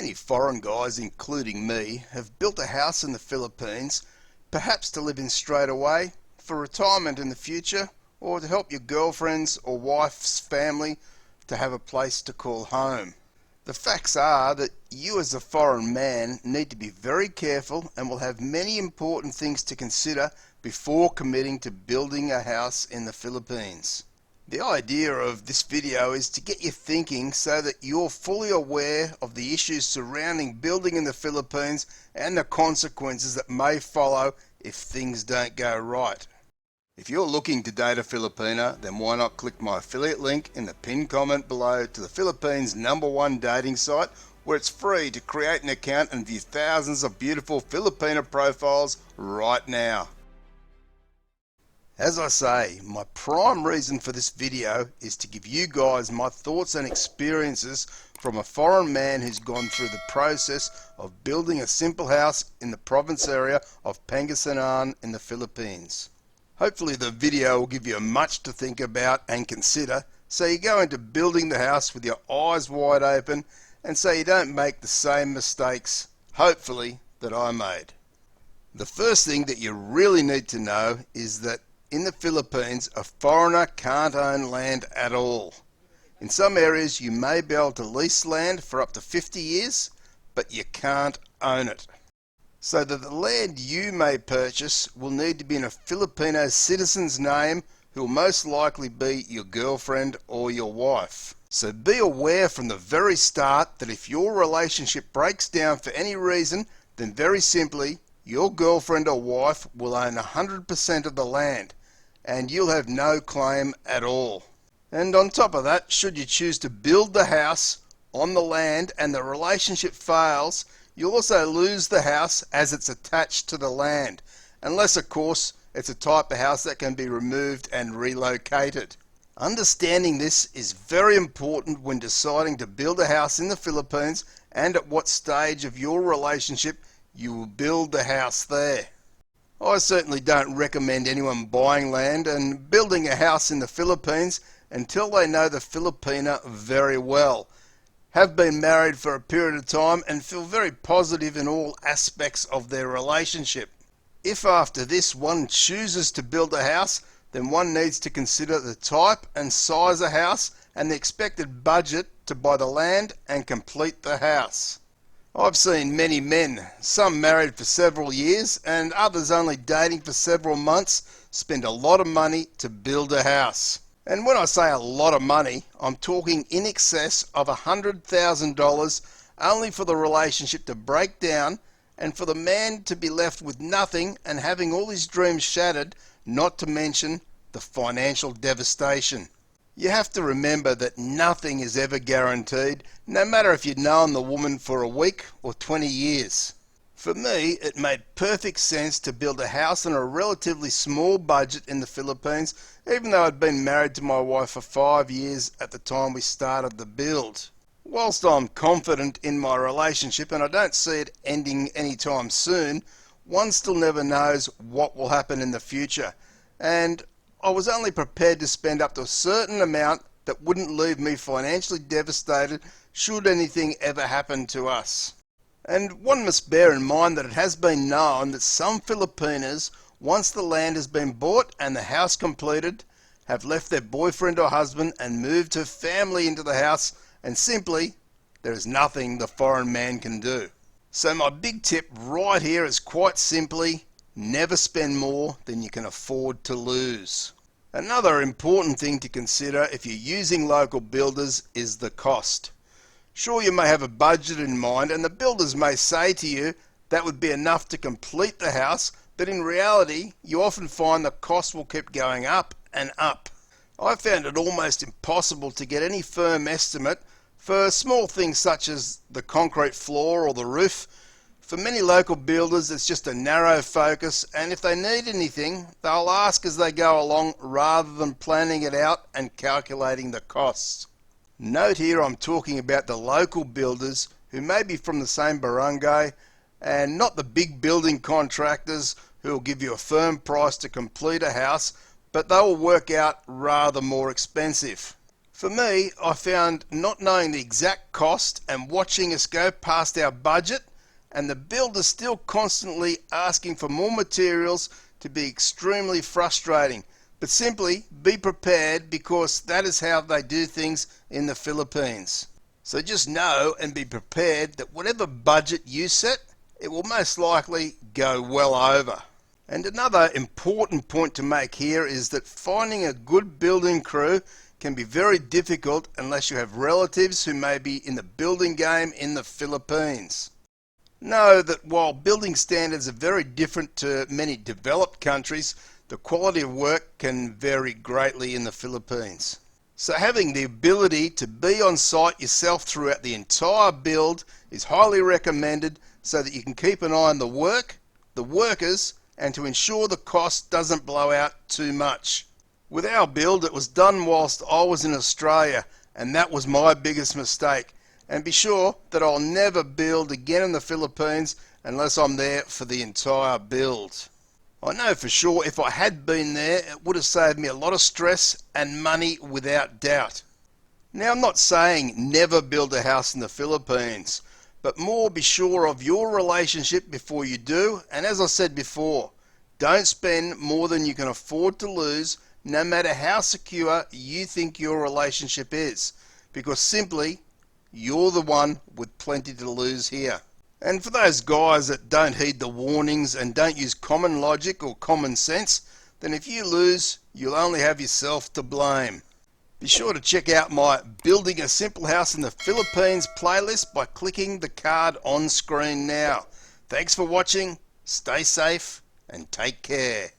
Many foreign guys, including me, have built a house in the Philippines, perhaps to live in straight away, for retirement in the future, or to help your girlfriend's or wife's family to have a place to call home. The facts are that you as a foreign man need to be very careful and will have many important things to consider before committing to building a house in the Philippines. The idea of this video is to get you thinking so that you're fully aware of the issues surrounding building in the Philippines and the consequences that may follow if things don't go right. If you're looking to date a Filipina, then why not click my affiliate link in the pinned comment below to the Philippines' #1 dating site, where it's free to create an account and view thousands of beautiful Filipina profiles right now. As I say, my prime reason for this video is to give you guys my thoughts and experiences from a foreign man who's gone through the process of building a simple house in the province area of Pangasinan in the Philippines. Hopefully the video will give you much to think about and consider, so you go into building the house with your eyes wide open and so you don't make the same mistakes, hopefully, that I made. The first thing that you really need to know is that in the Philippines, a foreigner can't own land at all. In some areas you may be able to lease land for up to 50 years, but you can't own it. So that the land you may purchase will need to be in a Filipino citizen's name, who will most likely be your girlfriend or your wife. So be aware from the very start that if your relationship breaks down for any reason, then very simply your girlfriend or wife will own 100% of the land, and you'll have no claim at all. And on top of that, should you choose to build the house on the land and the relationship fails, you'll also lose the house as it's attached to the land, unless of course it's a type of house that can be removed and relocated. Understanding this is very important when deciding to build a house in the Philippines and at what stage of your relationship you will build the house there. I certainly don't recommend anyone buying land and building a house in the Philippines until they know the Filipina very well, have been married for a period of time and feel very positive in all aspects of their relationship. If after this one chooses to build a house, then one needs to consider the type and size of house and the expected budget to buy the land and complete the house. I've seen many men, some married for several years and others only dating for several months, spend a lot of money to build a house. And when I say a lot of money, I'm talking in excess of $100,000 only for the relationship to break down and for the man to be left with nothing and having all his dreams shattered, not to mention the financial devastation. You have to remember that nothing is ever guaranteed, no matter if you've known the woman for a week or 20 years. For me, it made perfect sense to build a house on a relatively small budget in the Philippines, even though I'd been married to my wife for 5 years at the time we started the build. Whilst I'm confident in my relationship and I don't see it ending anytime soon, one still never knows what will happen in the future, and I was only prepared to spend up to a certain amount that wouldn't leave me financially devastated should anything ever happen to us. And one must bear in mind that it has been known that some Filipinas, once the land has been bought and the house completed, have left their boyfriend or husband and moved her family into the house, and simply there is nothing the foreign man can do. So my big tip right here is quite simply, never spend more than you can afford to lose. Another important thing to consider if you're using local builders is the cost. Sure, you may have a budget in mind and the builders may say to you that would be enough to complete the house, but in reality you often find the cost will keep going up and up. I found it almost impossible to get any firm estimate for small things such as the concrete floor or the roof. For many local builders it's just a narrow focus, and if they need anything they'll ask as they go along rather than planning it out and calculating the costs. Note here I'm talking about the local builders who may be from the same barangay and not the big building contractors who will give you a firm price to complete a house, but they will work out rather more expensive. For me, I found not knowing the exact cost and watching us go past our budget, and the builder still constantly asking for more materials, to be extremely frustrating. But simply be prepared, because that is how they do things in the Philippines. So just know and be prepared that whatever budget you set, it will most likely go well over. And another important point to make here is that finding a good building crew can be very difficult unless you have relatives who may be in the building game in the Philippines. Know that while building standards are very different to many developed countries, the quality of work can vary greatly in the Philippines. So having the ability to be on site yourself throughout the entire build is highly recommended, so that you can keep an eye on the work, the workers, and to ensure the cost doesn't blow out too much. With our build, it was done whilst I was in Australia, and that was my biggest mistake. And be sure that I'll never build again in the Philippines unless I'm there for the entire build. I know for sure if I had been there, it would have saved me a lot of stress and money without doubt. Now, I'm not saying never build a house in the Philippines, but more be sure of your relationship before you do. And as I said before, don't spend more than you can afford to lose, no matter how secure you think your relationship is, because simply you're the one with plenty to lose here. And for those guys that don't heed the warnings and don't use common logic or common sense, then if you lose, you'll only have yourself to blame. Be sure to check out my Building a Simple House in the Philippines playlist by clicking the card on screen now. Thanks for watching, stay safe and take care.